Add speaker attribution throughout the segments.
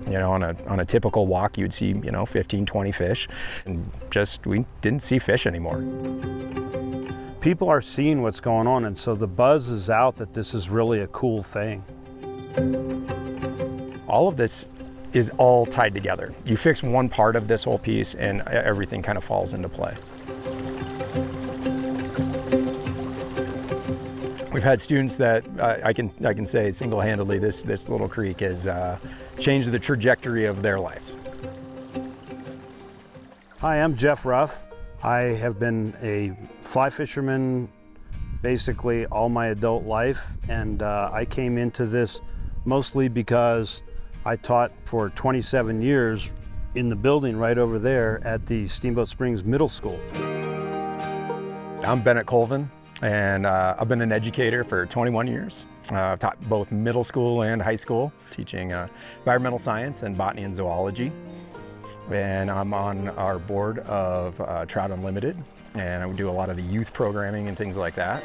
Speaker 1: You know, on a typical walk, you'd see, 15, 20 fish, and we didn't see fish anymore.
Speaker 2: People are seeing what's going on, and so the buzz is out that this is really a cool thing.
Speaker 1: All of this is all tied together. You fix one part of this whole piece and everything kind of falls into play. We've had students that I can say single-handedly this little creek has changed the trajectory of their lives.
Speaker 2: Hi, I'm Jeff Ruff. I have been a fly fisherman basically all my adult life, and I came into this mostly because I taught for 27 years in the building right over there at the Steamboat Springs Middle School.
Speaker 1: I'm Bennett Colvin, and I've been an educator for 21 years. I've taught both middle school and high school, teaching environmental science and botany and zoology. And I'm on our board of Trout Unlimited, and I do a lot of the youth programming and things like that.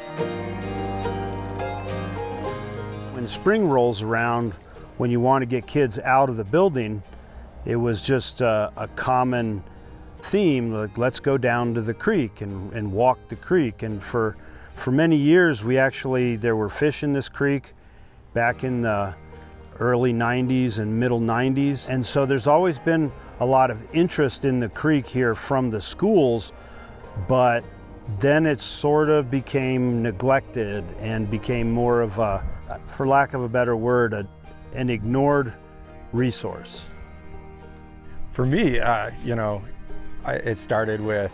Speaker 2: When spring rolls around, when you want to get kids out of the building, it was just a common theme, like let's go down to the creek and walk the creek. And for many years, there were fish in this creek back in the early 90s and middle 90s. And so there's always been a lot of interest in the creek here from the schools, but then it sort of became neglected and became more of a, for lack of a better word, an ignored resource.
Speaker 1: For me, it started with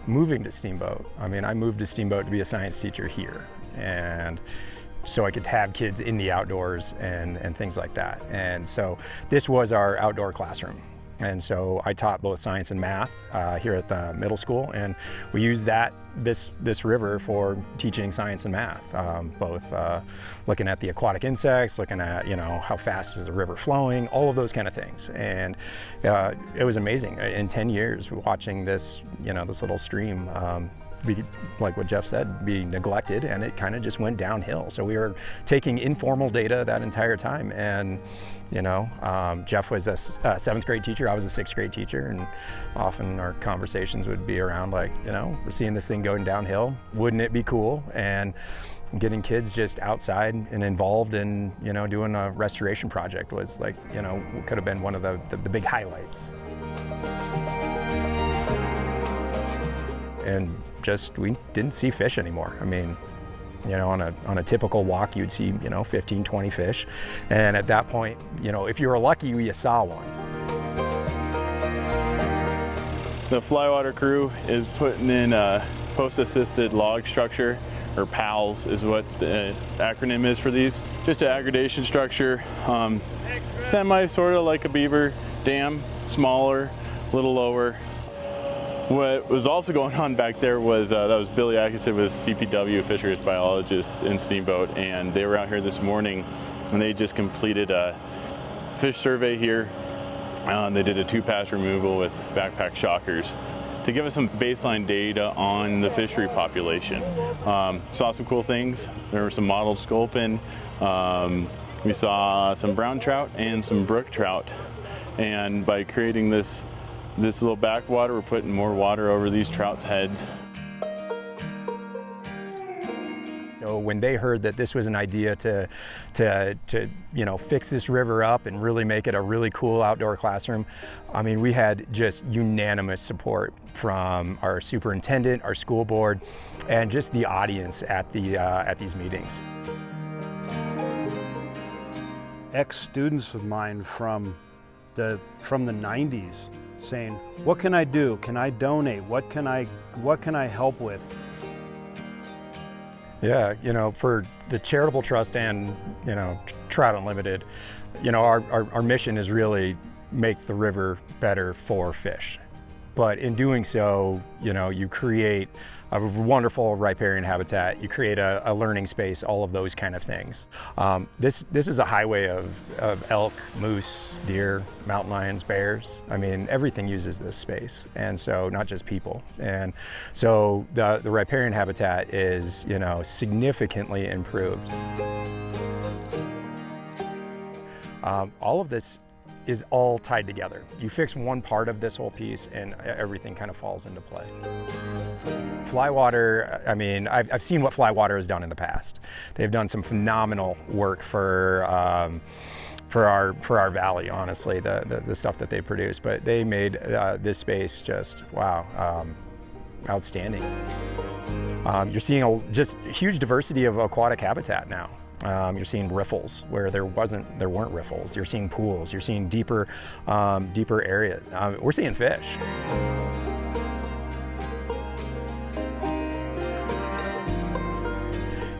Speaker 1: moving to Steamboat. I mean, I moved to Steamboat to be a science teacher here, and so I could have kids in the outdoors and things like that. And so this was our outdoor classroom. And so I taught both science and math here at the middle school, and we used this river for teaching science and math, both looking at the aquatic insects, looking at how fast is the river flowing, all of those kind of things. And it was amazing in 10 years watching this this little stream be, like what Jeff said, be neglected, and it kind of just went downhill. So we were taking informal data that entire time, and Jeff was a 7th grade teacher, I was a 6th grade teacher, and often our conversations would be around like, we're seeing this thing going downhill, wouldn't it be cool? And getting kids just outside and involved in doing a restoration project was like, could have been one of the big highlights. And we didn't see fish anymore. I mean, on a typical walk, you'd see, 15, 20 fish. And at that point, if you were lucky, you saw one.
Speaker 3: The flywater crew is putting in a post-assisted log structure, or PALS is what the acronym is for these. Just an aggregation structure, sort of like a beaver dam, smaller, a little lower. What was also going on back there was, that was Billy Atkinson with CPW, fisheries biologist in Steamboat, and they were out here this morning and they just completed a fish survey here. They did a 2-pass removal with backpack shockers to give us some baseline data on the fishery population. Saw some cool things. There were some mottled sculpin. We saw some brown trout and some brook trout. And by creating this little backwater, we're putting more water over these trout's heads.
Speaker 1: So when they heard that this was an idea to fix this river up and really make it a really cool outdoor classroom, I mean, we had just unanimous support from our superintendent, our school board, and just the audience at these meetings.
Speaker 2: Ex-students of mine from the 90s saying, what can I do? Can I donate? What can I help with?
Speaker 1: Yeah, for the Charitable Trust and, Trout Unlimited, our mission is really make the river better for fish. But in doing so, you create a wonderful riparian habitat, you create a learning space, all of those kind of things. This is a highway of elk, moose, deer, mountain lions, bears. I mean, everything uses this space, and so not just people. And so the riparian habitat is, significantly improved. All of this is all tied together. You fix one part of this whole piece and everything kind of falls into play. Fly water, I mean, I've seen what fly water has done in the past. They've done some phenomenal work for our valley, honestly, the stuff that they produce. But they made this space just, wow, outstanding. You're seeing just huge diversity of aquatic habitat now. You're seeing riffles where there weren't riffles. You're seeing pools. You're seeing deeper areas. We're seeing fish.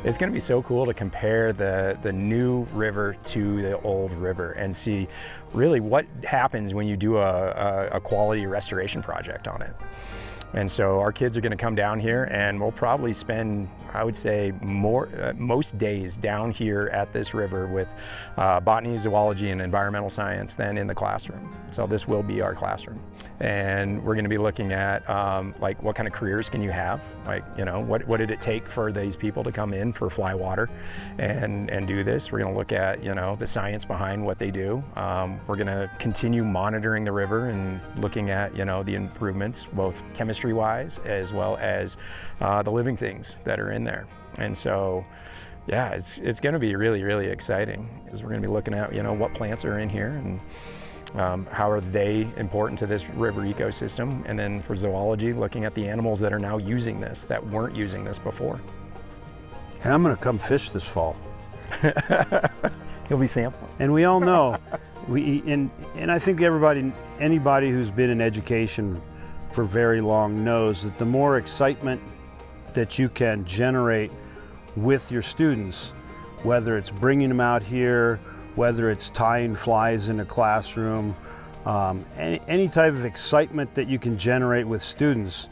Speaker 1: It's going to be so cool to compare the new river to the old river and see really what happens when you do a quality restoration project on it. And so our kids are going to come down here, and we'll probably spend, I would say, most days down here at this river with botany, zoology, and environmental science than in the classroom. So this will be our classroom. And we're going to be looking at like what kind of careers can you have? Like, you know, what did it take for these people to come in for fly water and do this? We're going to look at, you know, the science behind what they do. We're going to continue monitoring the river and looking at, you know, the improvements, both chemistry-wise as well as the living things that are in there. And so, yeah, it's going to be really, really exciting because we're going to be looking at, you know, what plants are in here and how are they important to this river ecosystem, and then for zoology, looking at the animals that are now using this that weren't using this before.
Speaker 2: And I'm going to come fish this fall.
Speaker 1: He'll be sampling.
Speaker 2: And we all know, and I think anybody who's been in education for very long knows that the more excitement that you can generate with your students, whether it's bringing them out here, whether it's tying flies in a classroom, any type of excitement that you can generate with students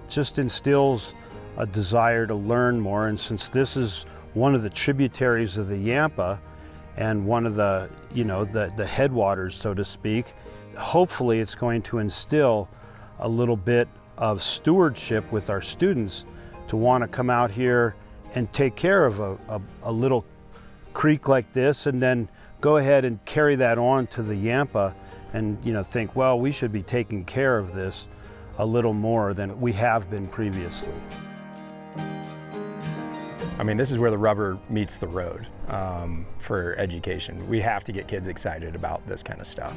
Speaker 2: just instills a desire to learn more. And since this is one of the tributaries of the Yampa and one of the, you know, the headwaters, so to speak, hopefully it's going to instill a little bit of stewardship with our students to want to come out here and take care of a little creek like this, and then go ahead and carry that on to the Yampa and, you know, think, well, we should be taking care of this a little more than we have been previously.
Speaker 1: I mean, this is where the rubber meets the road for education. We have to get kids excited about this kind of stuff.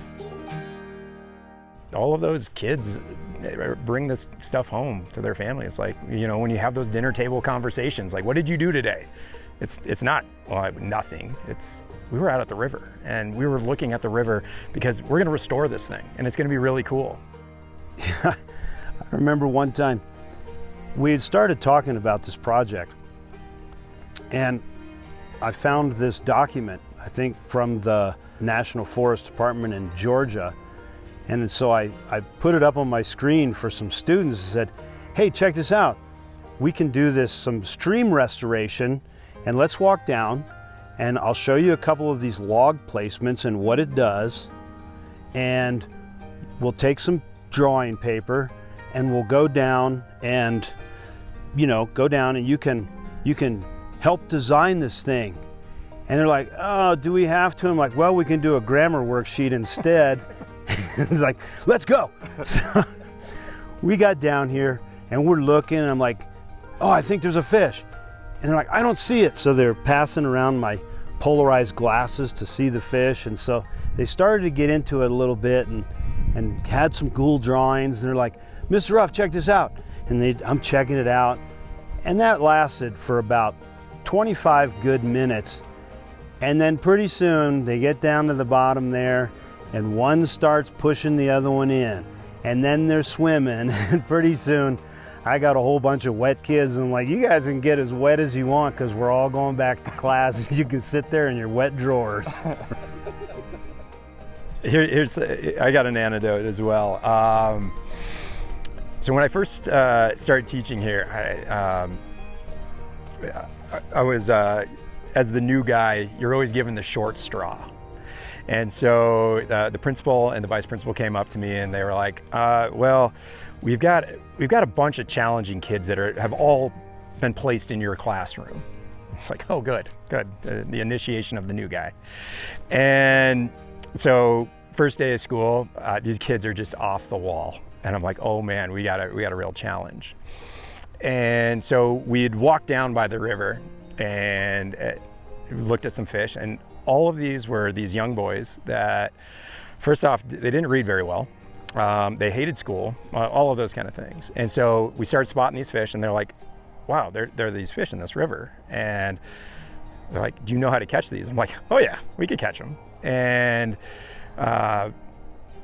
Speaker 1: All of those kids bring this stuff home to their families. Like, you know, when you have those dinner table conversations, like, what did you do today? It's not, well, nothing. We were out at the river, and we were looking at the river because we're going to restore this thing, and it's going to be really cool.
Speaker 2: Yeah, I remember one time we had started talking about this project, and I found this document, I think from the National Forest Department in Georgia, and so I put it up on my screen for some students and said, hey, check this out. We can do some stream restoration, and let's walk down and I'll show you a couple of these log placements and what it does, and we'll take some drawing paper and we'll go down and, you know, you can help design this thing. And they're like, oh, do we have to? I'm like, well, we can do a grammar worksheet instead. It's like, let's go. So we got down here and we're looking, and I'm like, oh, I think there's a fish. And they're like, I don't see it. So they're passing around my polarized glasses to see the fish. And so they started to get into it a little bit and had some cool drawings. And they're like, Mr. Ruff, check this out. And I'm checking it out. And that lasted for about 25 good minutes. And then pretty soon they get down to the bottom there, and one starts pushing the other one in. And then they're swimming, and pretty soon I got a whole bunch of wet kids, and I'm like, you guys can get as wet as you want because we're all going back to class. You can sit there in your wet drawers.
Speaker 1: I got an anecdote as well. So when I first started teaching here, I was, as the new guy, you're always given the short straw. And so the principal and the vice principal came up to me and they were like, well, we've got a bunch of challenging kids that have all been placed in your classroom. It's like, oh, good. The initiation of the new guy. And So first day of school, these kids are just off the wall. And I'm like, oh man, we got a real challenge. And so we'd walked down by the river and looked at some fish, and all of these were these young boys that, first off, they didn't read very well. They hated school, all of those kind of things. And so we started spotting these fish, and they're like, wow, there are these fish in this river. And they're like, do you know how to catch these? I'm like, oh yeah, we could catch them. And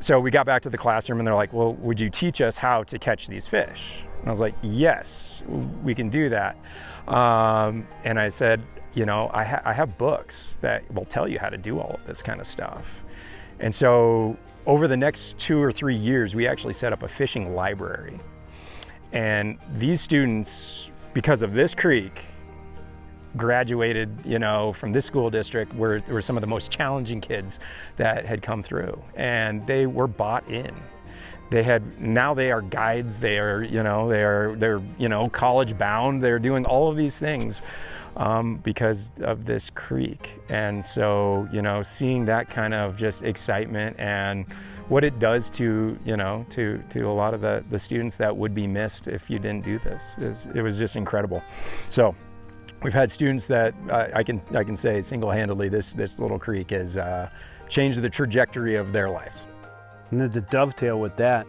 Speaker 1: so we got back to the classroom, and they're like, well, would you teach us how to catch these fish? And I was like, yes, we can do that. And I said, you know, I have books that will tell you how to do all of this kind of stuff. And so over the next 2 or 3 years, we actually set up a fishing library. And these students, because of this creek, graduated, you know, from this school district, were some of the most challenging kids that had come through, and they were bought in. Now they are guides, they're college bound, they're doing all of these things because of this creek. And so, you know, seeing that kind of just excitement and what it does to, you know, to a lot of the students that would be missed if you didn't do this, it was just incredible. So we've had students that I can say single-handedly this little creek has changed the trajectory of their lives.
Speaker 2: And then to dovetail with that,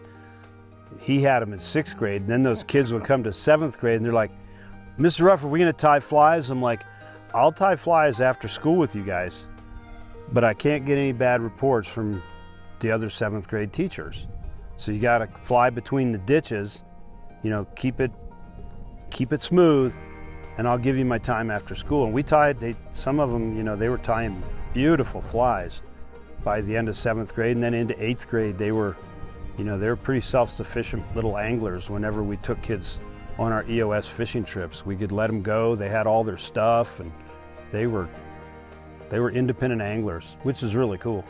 Speaker 2: he had them in 6th grade, and then those kids would come to 7th grade and they're like, Mr. Ruff, are we gonna tie flies? I'm like, I'll tie flies after school with you guys, but I can't get any bad reports from the other 7th grade teachers. So you gotta fly between the ditches, you know, keep it smooth, and I'll give you my time after school. And we tied, some of them, you know, they were tying beautiful flies by the end of 7th grade, and then into 8th grade, they were pretty self-sufficient little anglers. Whenever we took kids on our EOS fishing trips, we could let them go. They had all their stuff, and they were independent anglers, which is really cool.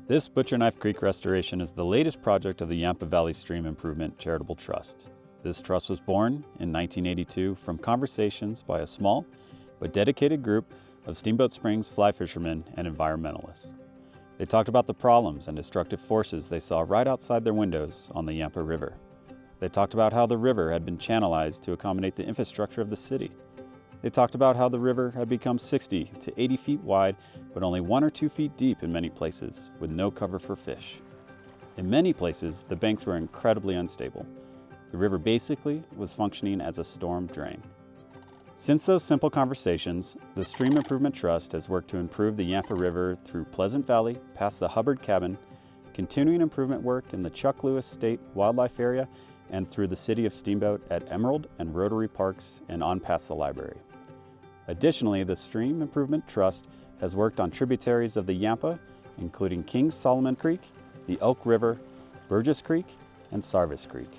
Speaker 4: This Butcherknife Creek Restoration is the latest project of the Yampa Valley Stream Improvement Charitable Trust. This trust was born in 1982 from conversations by a small but dedicated group of Steamboat Springs fly fishermen and environmentalists. They talked about the problems and destructive forces they saw right outside their windows on the Yampa River. They talked about how the river had been channelized to accommodate the infrastructure of the city. They talked about how the river had become 60 to 80 feet wide, but only 1 or 2 feet deep in many places, with no cover for fish. In many places, the banks were incredibly unstable. The river basically was functioning as a storm drain. Since those simple conversations, the Stream Improvement Trust has worked to improve the Yampa River through Pleasant Valley, past the Hubbard Cabin, continuing improvement work in the Chuck Lewis State Wildlife Area, and through the city of Steamboat at Emerald and Rotary Parks and on past the library. Additionally, the Stream Improvement Trust has worked on tributaries of the Yampa, including King Solomon Creek, the Elk River, Burgess Creek, and Sarvis Creek.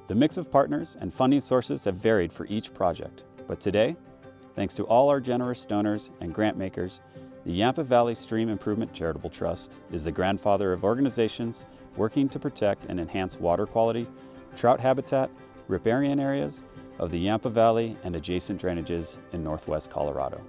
Speaker 4: The mix of partners and funding sources have varied for each project, but today, thanks to all our generous donors and grant makers, the Yampa Valley Stream Improvement Charitable Trust is the grandfather of organizations working to protect and enhance water quality, trout habitat, riparian areas of the Yampa Valley and adjacent drainages in northwest Colorado.